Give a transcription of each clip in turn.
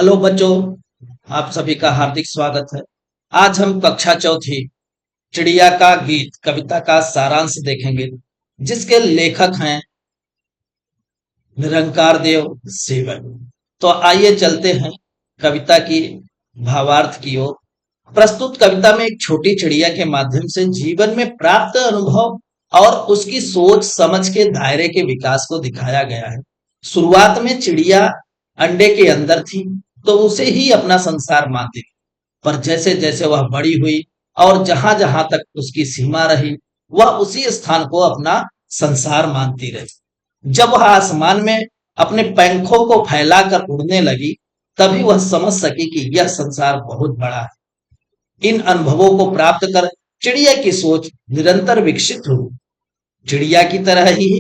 Hello बच्चों, आप सभी का हार्दिक स्वागत है। आज हम कक्षा चौथी चिड़िया का गीत कविता का सारांश देखेंगे, जिसके लेखक हैं निरंकार देव सेवक। तो आइए चलते हैं कविता की भावार्थ की ओर। प्रस्तुत कविता में एक छोटी चिड़िया के माध्यम से जीवन में प्राप्त अनुभव और उसकी सोच समझ के दायरे के विकास को दिखाया गया है। शुरुआत में चिड़िया अंडे के अंदर थी, तो उसे ही अपना संसार मानती थी। पर जैसे जैसे वह बड़ी हुई और जहां जहां तक उसकी सीमा रही, वह उसी स्थान को अपना संसार मानती रही। जब वह आसमान में अपने पंखों को फैलाकर उड़ने लगी, तभी वह समझ सकी कि यह संसार बहुत बड़ा है। इन अनुभवों को प्राप्त कर चिड़िया की सोच निरंतर विकसित हुई। चिड़िया की तरह ही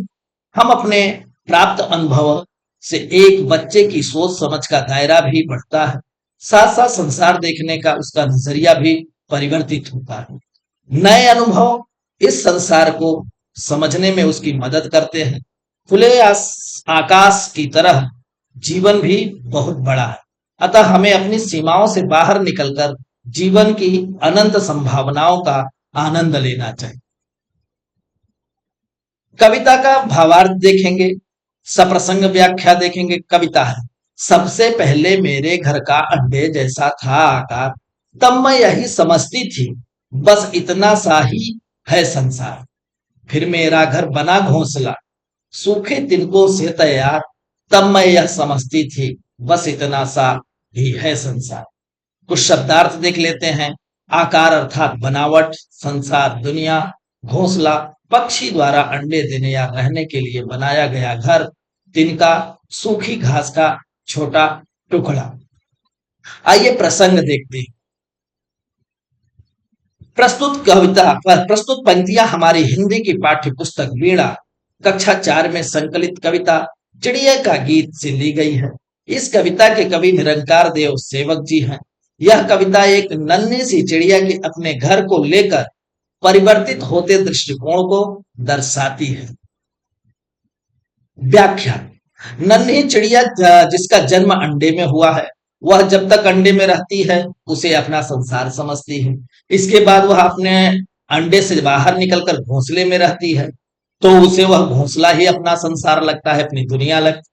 हम अपने प्राप्त अनुभव से एक बच्चे की सोच समझ का दायरा भी बढ़ता है। साथ साथ संसार देखने का उसका नजरिया भी परिवर्तित होता है। नए अनुभव इस संसार को समझने में उसकी मदद करते हैं। खुले आकाश की तरह जीवन भी बहुत बड़ा है, अतः हमें अपनी सीमाओं से बाहर निकलकर जीवन की अनंत संभावनाओं का आनंद लेना चाहिए। कविता का भावार्थ देखेंगे, सप्रसंग व्याख्या देखेंगे। कविता है, सबसे पहले मेरे घर का अंडे जैसा था आकार, तब मैं यही समझती थी बस इतना सा ही है संसार। फिर मेरा घर बना घोंसला, सूखे तिनकों से तैयार, तब मैं यह समझती थी बस इतना सा ही है संसार। कुछ शब्दार्थ देख लेते हैं। आकार अर्थात बनावट, संसार दुनिया, घोंसला पक्षी द्वारा अंडे देने या रहने के लिए बनाया गया घर, तिनका सूखी घास का छोटा टुकड़ा। आइए प्रसंग देखते हैं। प्रस्तुत पंक्तियां हमारी हिंदी की पाठ्य पुस्तक वीणा कक्षा 4 में संकलित कविता चिड़िया का गीत से ली गई है। इस कविता के कवि निरंकार देव सेवक जी हैं। यह कविता एक नन्ही सी चिड़िया के अपने घर को लेकर परिवर्तित होते दृष्टिकोण को दर्शाती है। व्याख्या, नन्ही चिड़िया जिसका जन्म अंडे में हुआ है, वह जब तक अंडे में रहती है उसे अपना संसार समझती है। इसके बाद वह अपने अंडे से बाहर निकलकर घोंसले में रहती है, तो उसे वह घोंसला ही अपना संसार लगता है, अपनी दुनिया लगती,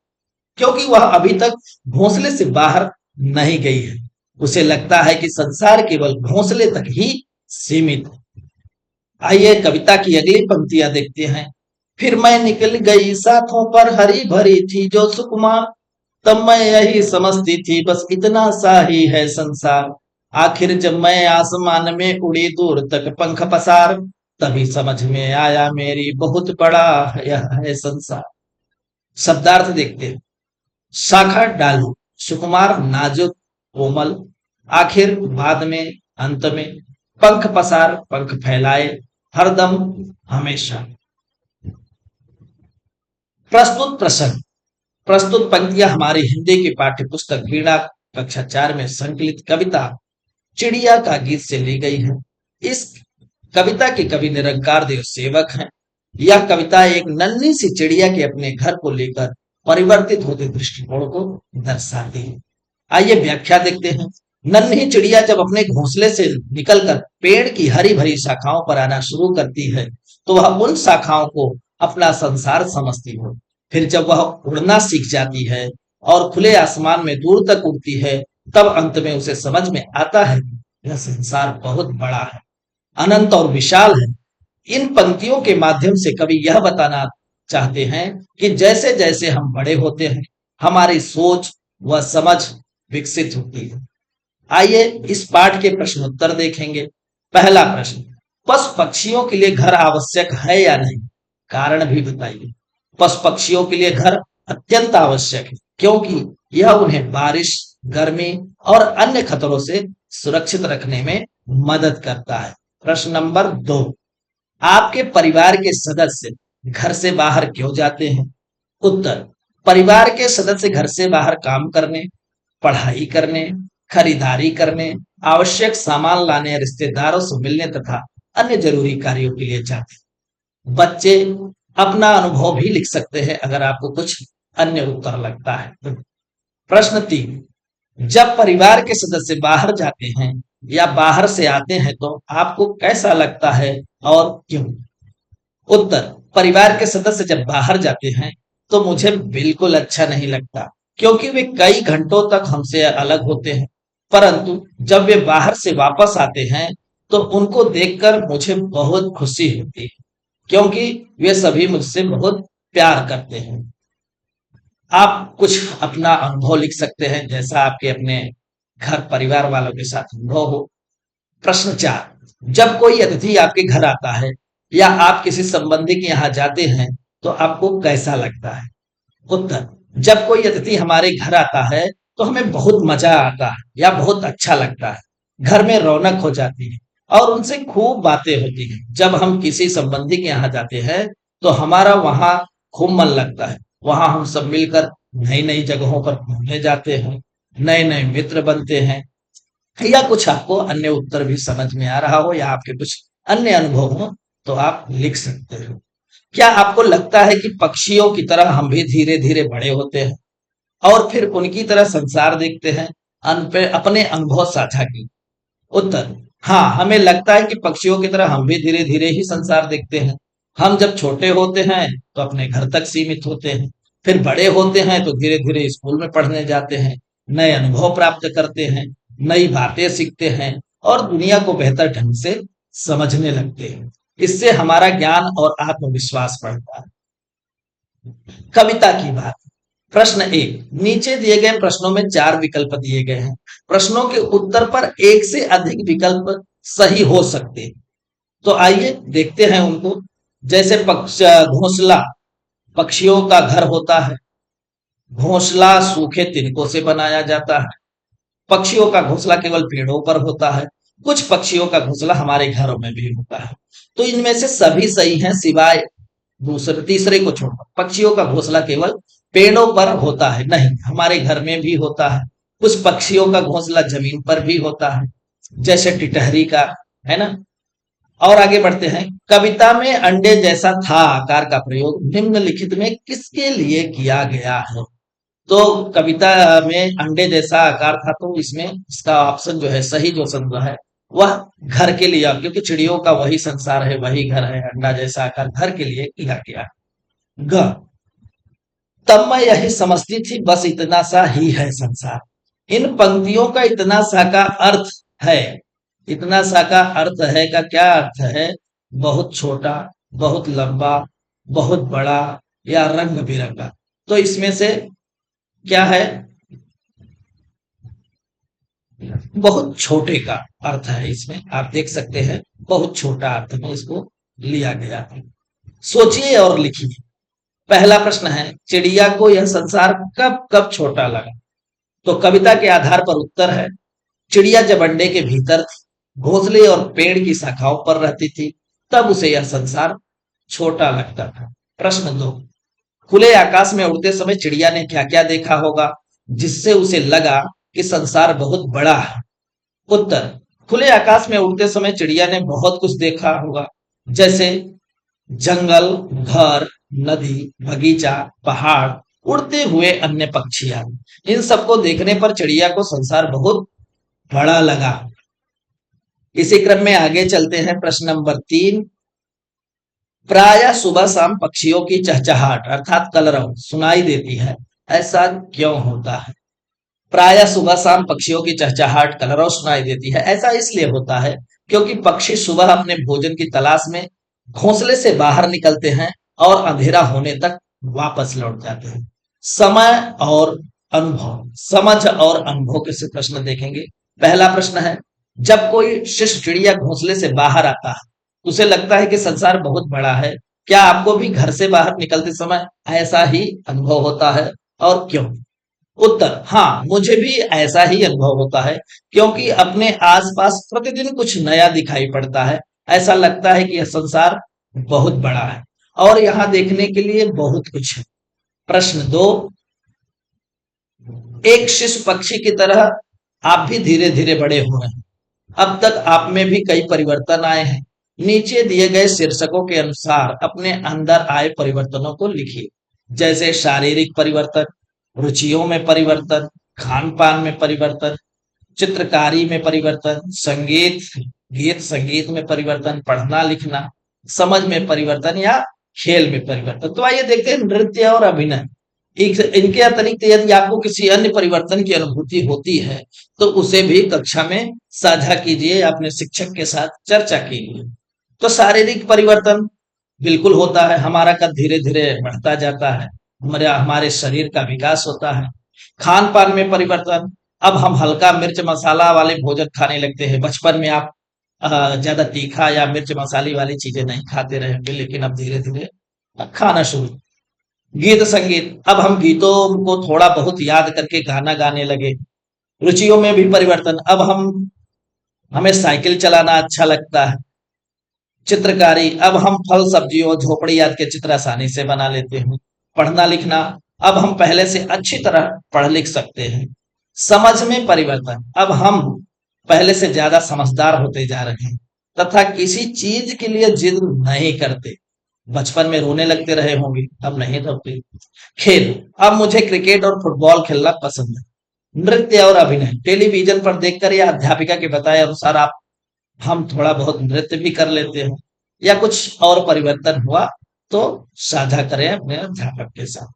क्योंकि वह अभी तक घोंसले से बाहर नहीं गई है। उसे लगता है कि संसार केवल घोंसले तक ही सीमित है। आइए कविता की अगली पंक्तियां देखते हैं। फिर मैं निकल गई साथों पर हरी भरी थी जो सुकुमार, तब मैं यही समझती थी बस इतना सा ही है संसार। आखिर जब मैं आसमान में उड़ी दूर तक पंख पसार, तभी समझ में आया मेरी बहुत बड़ा यह है संसार। शब्दार्थ देखते हैं। शाखा डालू, सुकुमार नाजुक कोमल, आखिर बाद में, अंत में, पंख पसार पंख फैलाए, हरदम हमेशा। प्रस्तुत प्रसंग, प्रस्तुत पंक्तियां हमारी हिंदी की पाठ्य पुस्तक वीणा कक्षा 4 में संकलित कविता चिड़िया का गीत से ली गई है। इस कविता के कवि निरंकार देव सेवक हैं। यह कविता एक नन्ही सी चिड़िया के अपने घर को लेकर परिवर्तित होते दृष्टिकोण को दर्शाती है। आइए व्याख्या देखते हैं। नन्ही चिड़िया जब अपने घोंसले से निकलकर पेड़ की हरी भरी शाखाओं पर आना शुरू करती है, तो वह उन शाखाओं को अपना संसार समझती है। फिर जब वह उड़ना सीख जाती है और खुले आसमान में दूर तक उड़ती है, तब अंत में उसे समझ में आता है यह संसार बहुत बड़ा है, अनंत और विशाल है। इन पंक्तियों के माध्यम से कवि यह बताना चाहते हैं कि जैसे जैसे हम बड़े होते हैं, हमारी सोच व समझ विकसित होती है। आइए इस पाठ के प्रश्नोत्तर देखेंगे। पहला प्रश्न, पशु पक्षियों के लिए घर आवश्यक है या नहीं? कारण भी बताइए। पशु पक्षियों के लिए घर अत्यंत आवश्यक है, क्योंकि यह उन्हें बारिश, गर्मी और अन्य खतरों से सुरक्षित रखने में मदद करता है। प्रश्न नंबर 2, आपके परिवार के सदस्य घर से बाहर क्यों जाते हैं? उत्तर, परिवार के सदस्य घर से बाहर काम करने, पढ़ाई करने, खरीदारी करने, आवश्यक सामान लाने, रिश्तेदारों से मिलने तथा अन्य जरूरी कार्यों के लिए जाते हैं। बच्चे अपना अनुभव भी लिख सकते हैं अगर आपको कुछ अन्य उत्तर लगता है। प्रश्न 3, जब परिवार के सदस्य बाहर जाते हैं या बाहर से आते हैं तो आपको कैसा लगता है और क्यों? उत्तर, परिवार के सदस्य जब बाहर जाते हैं तो मुझे बिल्कुल अच्छा नहीं लगता, क्योंकि वे कई घंटों तक हमसे अलग होते हैं। परंतु जब वे बाहर से वापस आते हैं तो उनको देखकर मुझे बहुत खुशी होती है, क्योंकि वे सभी मुझसे बहुत प्यार करते हैं। आप कुछ अपना अनुभव लिख सकते हैं, जैसा आपके अपने घर परिवार वालों के साथ अनुभव हो। प्रश्न 4, जब कोई अतिथि आपके घर आता है या आप किसी संबंधी के यहाँ जाते हैं तो आपको कैसा लगता है? उत्तर, जब कोई अतिथि हमारे घर आता है तो हमें बहुत मजा आता है या बहुत अच्छा लगता है। घर में रौनक हो जाती है और उनसे खूब बातें होती हैं। जब हम किसी संबंधी के यहाँ जाते हैं तो हमारा वहाँ खूब मन लगता है। वहाँ हम सब मिलकर नई नई जगहों पर घूमने जाते हैं, नए नए मित्र बनते हैं। या कुछ आपको अन्य उत्तर भी समझ में आ रहा हो या आपके कुछ अन्य अनुभव हो तो आप लिख सकते हो। क्या आपको लगता है कि पक्षियों की तरह हम भी धीरे धीरे बड़े होते हैं और फिर उनकी तरह संसार देखते हैं? अपने अनुभव साझा की। उत्तर, हाँ, हमें लगता है कि पक्षियों की तरह हम भी धीरे धीरे ही संसार देखते हैं। हम जब छोटे होते हैं तो अपने घर तक सीमित होते हैं, फिर बड़े होते हैं तो धीरे धीरे स्कूल में पढ़ने जाते हैं, नए अनुभव प्राप्त करते हैं, नई बातें सीखते हैं और दुनिया को बेहतर ढंग से समझने लगते हैं। इससे हमारा ज्ञान और आत्मविश्वास बढ़ता है। कविता की बात। प्रश्न 1, नीचे दिए गए प्रश्नों में 4 विकल्प दिए गए हैं। प्रश्नों के उत्तर पर एक से अधिक विकल्प सही हो सकते हैं। तो आइए देखते हैं उनको। जैसे घोंसला पक्षियों का घर होता है। घोंसला सूखे तिनकों से बनाया जाता है। पक्षियों का घोंसला केवल पेड़ों पर होता है। कुछ पक्षियों का घोंसला हमारे घरों में भी होता है। तो इनमें से सभी सही हैं सिवाय दूसरे तीसरे को छोड़कर। पक्षियों का घोंसला केवल पेड़ों पर होता है, नहीं, हमारे घर में भी होता है। कुछ पक्षियों का घोंसला जमीन पर भी होता है, जैसे टिटहरी का, है ना। और आगे बढ़ते हैं। कविता में अंडे जैसा था आकार का प्रयोग निम्नलिखित में किसके लिए किया गया है? तो कविता में अंडे जैसा आकार था, तो इसमें इसका ऑप्शन जो है सही, जो संभव है वह घर के लिए, क्योंकि चिड़ियों का वही संसार है, वही घर है। अंडा जैसा आकार घर के लिए किया गया। ग, तब मैं यही समझती थी बस इतना सा ही है संसार। इन पंक्तियों का इतना सा का अर्थ है, इतना सा का अर्थ है का क्या अर्थ है? बहुत छोटा, बहुत लंबा, बहुत बड़ा या रंग बिरंगा। तो इसमें से क्या है? बहुत छोटे का अर्थ है। इसमें आप देख सकते हैं बहुत छोटा अर्थ में इसको लिया गया है। सोचिए और लिखिए। पहला प्रश्न है, चिड़िया को यह संसार कब कब छोटा लगा? तो कविता के आधार पर उत्तर है, चिड़िया जब अंडे के भीतर थी, घोंसले और पेड़ की शाखाओं पर रहती थी, तब उसे यह संसार छोटा लगता था। प्रश्न 2, खुले आकाश में उड़ते समय चिड़िया ने क्या क्या देखा होगा जिससे उसे लगा कि संसार बहुत बड़ा है? उत्तर, खुले आकाश में उड़ते समय चिड़िया ने बहुत कुछ देखा होगा, जैसे जंगल, घर, नदी, बगीचा, पहाड़, उड़ते हुए अन्य पक्षियां। इन सबको देखने पर चिड़िया को संसार बहुत बड़ा लगा। इसी क्रम में आगे चलते हैं। प्रश्न नंबर 3, प्रायः सुबह शाम पक्षियों की चहचहाट अर्थात कलरव सुनाई देती है, ऐसा क्यों होता है? प्रायः सुबह शाम पक्षियों की चहचहाट कलरव सुनाई देती है, ऐसा इसलिए होता है क्योंकि पक्षी सुबह अपने भोजन की तलाश में घोंसले से बाहर निकलते हैं और अंधेरा होने तक वापस लौट जाते हैं। समय और अनुभव, समझ और अनुभव के प्रश्न देखेंगे। पहला प्रश्न है, जब कोई शिशु चिड़िया घोंसले से बाहर आता है, उसे लगता है कि संसार बहुत बड़ा है। क्या आपको भी घर से बाहर निकलते समय ऐसा ही अनुभव होता है और क्यों? उत्तर, हाँ, मुझे भी ऐसा ही अनुभव होता है, क्योंकि अपने आसपास प्रतिदिन कुछ नया दिखाई पड़ता है। ऐसा लगता है कि यह संसार बहुत बड़ा है और यहाँ देखने के लिए बहुत कुछ है। प्रश्न 2, एक शिशु पक्षी की तरह आप भी धीरे धीरे बड़े हो रहे हैं। अब तक आप में भी कई परिवर्तन आए हैं। नीचे दिए गए शीर्षकों के अनुसार अपने अंदर आए परिवर्तनों को लिखिए, जैसे शारीरिक परिवर्तन, रुचियों में परिवर्तन, खान पान में परिवर्तन, चित्रकारी में परिवर्तन, गीत संगीत में परिवर्तन, पढ़ना लिखना, समझ में परिवर्तन या खेल में परिवर्तन। तो आइए देखते हैं नृत्य और अभिनय। इनके अतिरिक्त यदि आपको किसी अन्य परिवर्तन की अनुभूति होती है तो उसे भी कक्षा में साझा कीजिए, अपने शिक्षक के साथ चर्चा कीजिए। तो शारीरिक परिवर्तन बिल्कुल होता है, हमारा कद धीरे धीरे बढ़ता जाता है, हमारे शरीर का विकास होता है। खान पान में परिवर्तन, अब हम हल्का मिर्च मसाला वाले भोजन खाने लगते हैं। बचपन में आप ज्यादा तीखा या मिर्च मसाले वाली चीजें नहीं खाते रहे होंगे, लेकिन अब धीरे धीरे खाना शुरू। गीत संगीत, अब हम गीतों को थोड़ा बहुत याद करके गाना गाने लगे। रुचियों में भी परिवर्तन, अब हमें साइकिल चलाना अच्छा लगता है। चित्रकारी, अब हम फल सब्जियों झोपड़ी आदि के चित्र आसानी से बना लेते हैं। पढ़ना लिखना, अब हम पहले से अच्छी तरह पढ़ लिख सकते हैं। समझ में परिवर्तन, अब हम पहले से ज्यादा समझदार होते जा रहे हैं तथा किसी चीज के लिए जिद नहीं करते। बचपन में रोने लगते रहे होंगे, अब नहीं रोते। खेल, अब मुझे क्रिकेट और फुटबॉल खेलना पसंद है। नृत्य और अभिनय, टेलीविजन पर देखकर या अध्यापिका के बताए अनुसार आप हम थोड़ा बहुत नृत्य भी कर लेते हैं, या कुछ और परिवर्तन हुआ तो साझा करें अपने अध्यापक के साथ।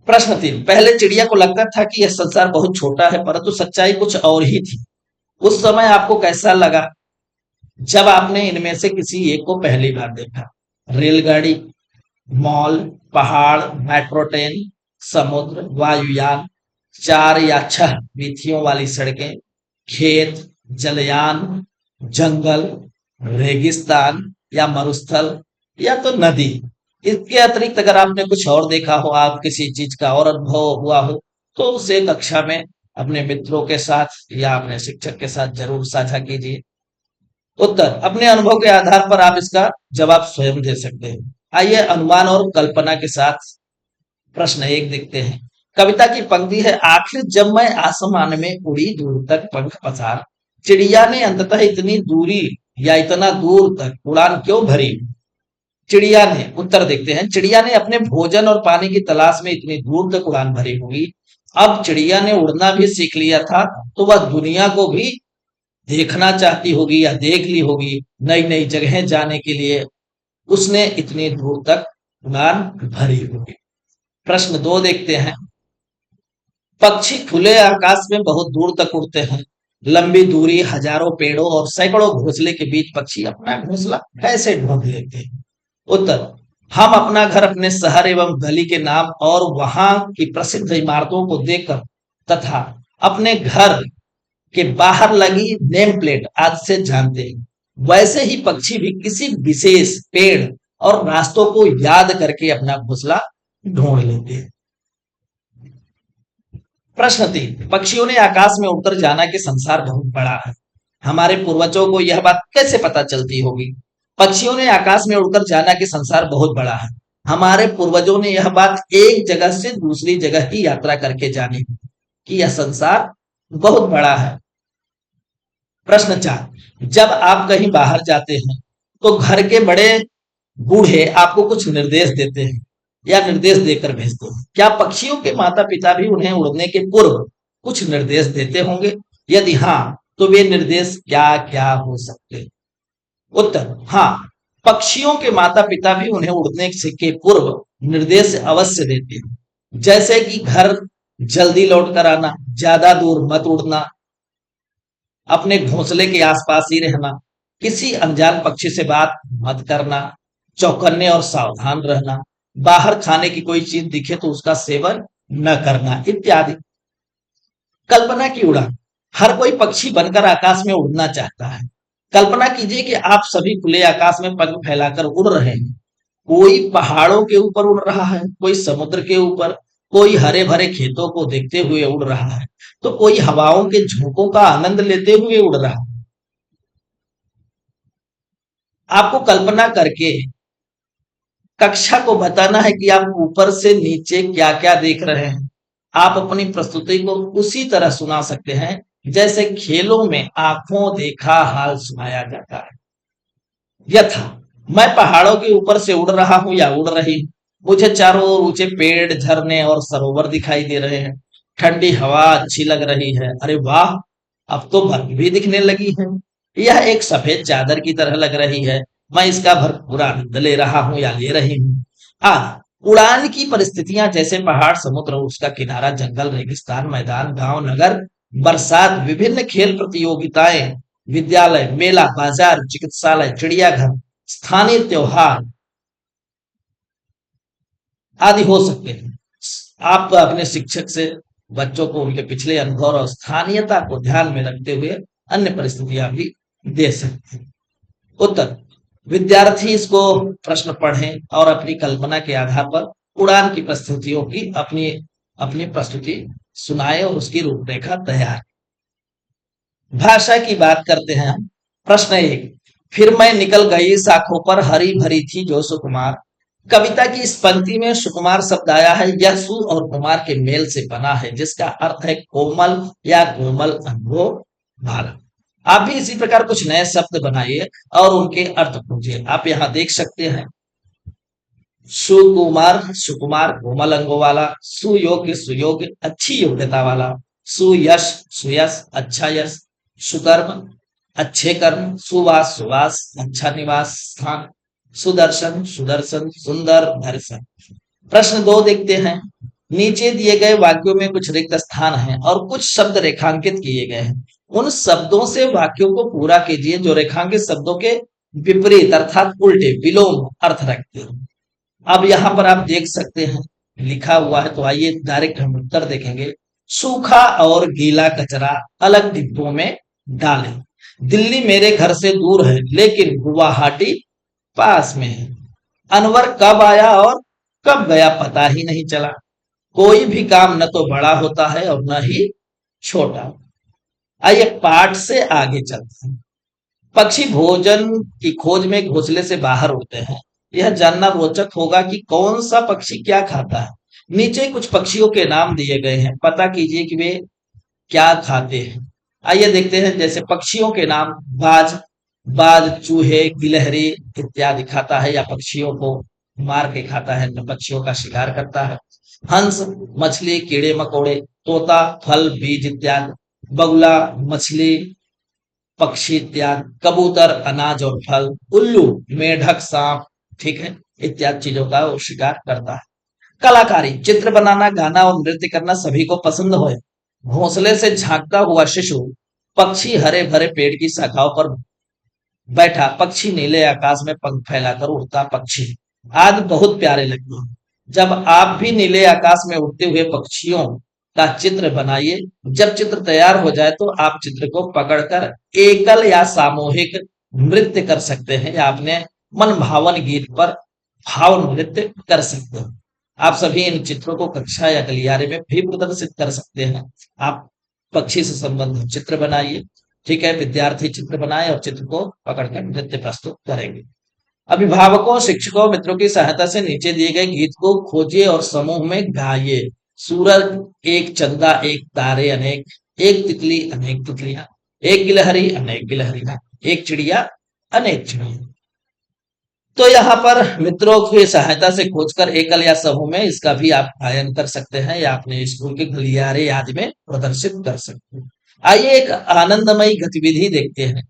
प्रश्न 3, पहले चिड़िया को लगता था कि यह संसार बहुत छोटा है, परंतु सच्चाई कुछ और ही थी। उस समय आपको कैसा लगा जब आपने इनमें से किसी एक को पहली बार देखा? रेलगाड़ी, मॉल, पहाड़, मेट्रो ट्रेन, समुद्र, वायुयान, 4 या 6 वीथियों वाली सड़कें, खेत, जलयान, जंगल, रेगिस्तान या मरुस्थल, या तो नदी। इसके अतिरिक्त अगर आपने कुछ और देखा हो, आप किसी चीज का और अनुभव हुआ हो, तो उसे कक्षा में अपने मित्रों के साथ या अपने शिक्षक के साथ जरूर साझा कीजिए। उत्तर, अपने अनुभव के आधार पर आप इसका जवाब स्वयं दे सकते हैं। आइए अनुमान और कल्पना के साथ प्रश्न 1 देखते हैं। कविता की पंक्ति है, आखिर जब मैं आसमान में उड़ी दूर तक पंख पसार, चिड़िया ने अंततः इतनी दूरी या इतना दूर तक उड़ान क्यों भरी? चिड़िया ने, उत्तर देखते हैं, चिड़िया ने अपने भोजन और पानी की तलाश में इतनी दूर तक उड़ान भरी होगी। अब चिड़िया ने उड़ना भी सीख लिया था तो वह दुनिया को भी देखना चाहती होगी या देख ली होगी। नई नई जगह जाने के लिए उसने इतनी दूर तक उड़ान भरी होगी। प्रश्न 2 देखते हैं। पक्षी खुले आकाश में बहुत दूर तक उड़ते हैं। लंबी दूरी, हजारों पेड़ों और सैकड़ों घोंसले के बीच पक्षी अपना घोंसला कैसे ढूंढ लेते हैं? उत्तर, हम अपना घर अपने शहर एवं गली के नाम और वहां की प्रसिद्ध इमारतों को देखकर तथा अपने घर के बाहर लगी नेम प्लेट आदि से जानते हैं। वैसे ही पक्षी भी किसी विशेष पेड़ और रास्तों को याद करके अपना घोंसला ढूंढ लेते हैं। प्रश्न 3, पक्षियों ने आकाश में उड़कर जाना कि संसार बहुत बड़ा है। हमारे पूर्वजों को यह बात कैसे पता चलती होगी? पक्षियों ने आकाश में उड़कर जाना कि संसार बहुत बड़ा है। हमारे पूर्वजों ने यह बात एक जगह से दूसरी जगह की यात्रा करके जानी कि यह संसार बहुत बड़ा है। प्रश्न 4, जब आप कहीं बाहर जाते हैं तो घर के बड़े बूढ़े आपको कुछ निर्देश देते हैं या निर्देश देकर भेजते हैं। क्या पक्षियों के माता पिता भी उन्हें उड़ने के पूर्व कुछ निर्देश देते होंगे? यदि हाँ, तो वे निर्देश क्या क्या हो सकते? उत्तर, हाँ, पक्षियों के माता पिता भी उन्हें उड़ने के पूर्व निर्देश अवश्य देते हैं, जैसे कि घर जल्दी लौट कर आना, ज्यादा दूर मत उड़ना, अपने घोंसले के आसपास ही रहना, किसी अनजान पक्षी से बात मत करना, चौकन्ने और सावधान रहना, बाहर खाने की कोई चीज दिखे तो उसका सेवन न करना इत्यादि। कल्पना की उड़ान, हर कोई पक्षी बनकर आकाश में उड़ना चाहता है। कल्पना कीजिए कि आप सभी खुले आकाश में पंख फैलाकर उड़ रहे हैं। कोई पहाड़ों के ऊपर उड़ रहा है, कोई समुद्र के ऊपर, कोई हरे भरे खेतों को देखते हुए उड़ रहा है, तो कोई हवाओं के झोंकों का आनंद लेते हुए उड़ रहा है। आपको कल्पना करके कक्षा को बताना है कि आप ऊपर से नीचे क्या क्या देख रहे हैं। आप अपनी प्रस्तुति को उसी तरह सुना सकते हैं जैसे खेलों में आंखों देखा हाल सुनाया जाता है। यथा, मैं पहाड़ों के ऊपर से उड़ रहा हूं या उड़ रही हूं। मुझे चारों ओर ऊंचे पेड़, झरने और सरोवर दिखाई दे रहे हैं। ठंडी हवा अच्छी लग रही है। अरे वाह, अब तो बर्फ भी दिखने लगी है। यह एक सफेद चादर की तरह लग रही है। मैं इसका भरपूर आनंद ले रहा हूँ या ले रही हूँ। उड़ान की परिस्थितियां जैसे पहाड़, समुद्र, उसका किनारा, जंगल, रेगिस्तान, मैदान, गांव, नगर, बरसात, विभिन्न खेल प्रतियोगिताएं, विद्यालय, मेला, बाजार, चिकित्सालय, चिड़ियाघर, स्थानीय त्योहार आदि हो सकते हैं। आप अपने शिक्षक से बच्चों को उनके पिछले अनुभव और स्थानीयता को ध्यान में रखते हुए अन्य परिस्थितियां भी दे सकते हैं। उत्तर: विद्यार्थी इसको प्रश्न पढ़ें और अपनी कल्पना के आधार पर उड़ान की प्रस्तुतियों की अपनी अपनी प्रस्तुति सुनाए और उसकी रूपरेखा तैयार। भाषा की बात करते हैं हम। प्रश्न 1: फिर मैं निकल गई, शाखों पर हरी भरी थी जो सुकुमार। कविता की इस पंक्ति में सुकुमार शब्द आया है। यह सु और कुमार के मेल से बना है, जिसका अर्थ है कोमल या कोमल अनुभव वाला। आप भी इसी प्रकार कुछ नए शब्द बनाइए और उनके अर्थ खोजिए। आप यहाँ देख सकते हैं सुकुमार, सुकुमार कोमल अंगों वाला, सुयोग्य, सुयोग्य अच्छी योग्यता वाला, सुयश, सुयश अच्छा यश, सुकर्म अच्छे कर्म, सुवास, सुवास अच्छा निवास स्थान, सुदर्शन, सुदर्शन सुंदर दर्शन। प्रश्न 2 देखते हैं। नीचे दिए गए वाक्यों में कुछ रिक्त स्थान हैं और कुछ शब्द रेखांकित किए गए हैं। उन शब्दों से वाक्यों को पूरा कीजिए जो रेखांकित शब्दों के विपरीत अर्थात उल्टे, विलोम अर्थ रखते हैं। अब यहाँ पर आप देख सकते हैं लिखा हुआ है, तो आइए डायरेक्ट हम उत्तर देखेंगे। सूखा और गीला कचरा अलग डिब्बों में डालें। दिल्ली मेरे घर से दूर है, लेकिन गुवाहाटी पास में है। अनवर कब आया और कब गया पता ही नहीं चला। कोई भी काम न तो बड़ा होता है और न ही छोटा। आइए पाठ से आगे चलते हैं। पक्षी भोजन की खोज में घोंसले से बाहर उड़ते हैं। यह जानना रोचक होगा कि कौन सा पक्षी क्या खाता है। नीचे कुछ पक्षियों के नाम दिए गए हैं, पता कीजिए कि वे क्या खाते हैं। आइए देखते हैं। जैसे पक्षियों के नाम: बाज, बाज चूहे, गिलहरी इत्यादि खाता है या पक्षियों को मार के खाता है, पक्षियों का शिकार करता है। हंस मछली, कीड़े मकोड़े, तोता फल बीज इत्यादि, बगुला मछली पक्षी इत्यादि, कबूतर अनाज और फल, उल्लू मेढक सांप, ठीक है, इत्यादि चीजों का वो शिकार करता है। कलाकारी: चित्र बनाना, गाना और नृत्य करना सभी को पसंद हो। घोंसले से झांकता हुआ शिशु, पक्षी हरे भरे पेड़ की शाखाओं पर बैठा पक्षी, नीले आकाश में पंख फैलाकर उड़ता पक्षी आदि बहुत प्यारे लगते हैं। जब आप भी नीले आकाश में उड़ते हुए पक्षियों का चित्र बनाइए। जब चित्र तैयार हो जाए तो आप चित्र को पकड़कर एकल या सामूहिक नृत्य कर सकते हैं या अपने मन भावन गीत पर भाव नृत्य कर सकते हैं। आप सभी इन चित्रों को कक्षा या गलियारे में भी प्रदर्शित कर सकते हैं। आप पक्षी से संबंधित चित्र बनाइए, ठीक है, विद्यार्थी चित्र बनाए और चित्र को पकड़कर नृत्य प्रस्तुत करेंगे। अभिभावकों, शिक्षकों, मित्रों की सहायता से नीचे दिए गए गीत को खोजिए और समूह में गाइए। सूरज एक, चंदा एक, तारे अनेक, एक तितली अनेक तितलियां, एक गिलहरी अनेक गिलहरियां, एक चिड़िया अनेक चिड़िया। तो यहाँ पर मित्रों की सहायता से खोजकर एकल या समूह में इसका भी आप गायन कर सकते हैं या अपने स्कूल के गलियारे आदि में प्रदर्शित कर सकते हैं। आइए एक आनंदमयी गतिविधि देखते हैं।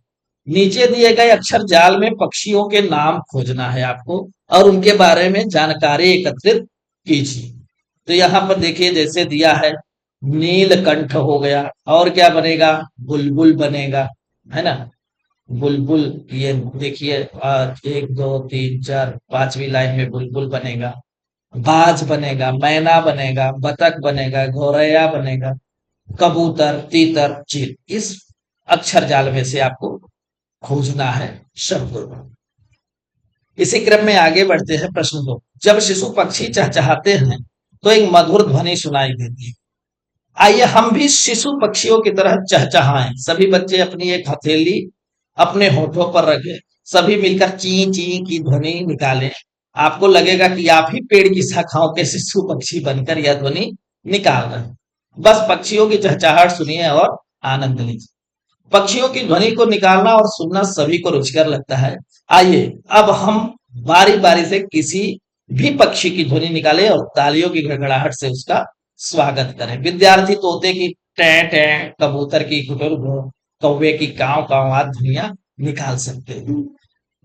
नीचे दिए गए अक्षर जाल में पक्षियों के नाम खोजना है आपको और उनके बारे में जानकारी एकत्रित कीजिए। तो यहाँ पर देखिए जैसे दिया है, नीलकंठ हो गया, और क्या बनेगा, बुलबुल बनेगा, है ना। बुलबुल, ये देखिए 1 2 3 4 5वीं लाइन में बुलबुल बनेगा, बाज बनेगा, मैना बनेगा, बतख बनेगा, गौरैया बनेगा, कबूतर, तीतर, चील। इस अक्षर जाल में से आपको खोजना है शब्द। इसी क्रम में आगे बढ़ते हैं। प्रश्न 2: जब शिशु पक्षी चहचहाते हैं तो एक मधुर ध्वनि सुनाई देती है। आइए हम भी शिशु पक्षियों की तरह चहचहाएं। सभी बच्चे अपनी एक हथेली अपने होठों पर रखें, सभी मिलकर ची ची की ध्वनि निकालें। आपको लगेगा कि आप ही पेड़ की शाखाओं के शिशु पक्षी बनकर यह ध्वनि निकाल रहे हैं। बस पक्षियों की चहचहाहट सुनिए और आनंद लीजिए। पक्षियों की ध्वनि को निकालना और सुनना सभी को रुचिकर लगता है। आइए अब हम बारी बारी से किसी भी पक्षी की ध्वनि निकालें और तालियों की गड़गड़ाहट से उसका स्वागत करें। विद्यार्थी तोते की टें टें, कबूतर की घुटुर घूं, कौवे की काव काव आदि ध्वनियां निकाल सकते हैं।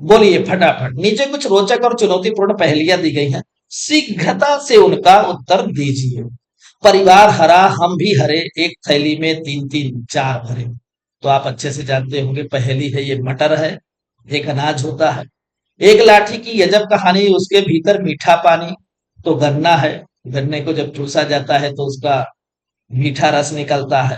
बोलिए फटाफट, नीचे कुछ रोचक और चुनौतीपूर्ण पहेलियां दी गई हैं, शीघ्रता से उनका उत्तर दीजिए। परिवार हरा हम भी हरे, एक थैली में तीन तीन चार भरे। तो आप अच्छे से जानते होंगे पहेली है, ये मटर है, एक अनाज होता है। एक लाठी की गजब कहानी, उसके भीतर मीठा पानी। तो गन्ना है, गन्ने को जब चूसा जाता है तो उसका मीठा रस निकलता है।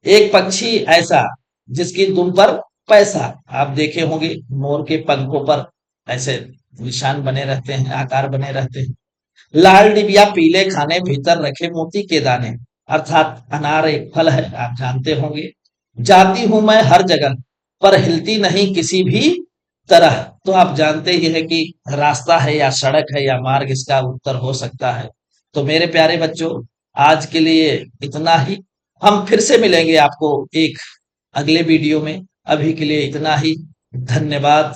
एक पक्षी ऐसा जिसकी दुम पर पैसा, आप देखे होंगे मोर के पंखों पर ऐसे निशान बने रहते हैं, आकार बने रहते हैं। लाल डिबिया पीले खाने, भीतर रखे मोती के दाने, अर्थात अनार एक फल है, आप जानते होंगे। जाती हूं मैं हर जगह, पर हिलती नहीं किसी भी तरह। तो आप जानते ही है कि रास्ता है या सड़क है या मार्ग, इसका उत्तर हो सकता है। तो मेरे प्यारे बच्चों, आज के लिए इतना ही। हम फिर से मिलेंगे आपको एक अगले वीडियो में। अभी के लिए इतना ही। धन्यवाद।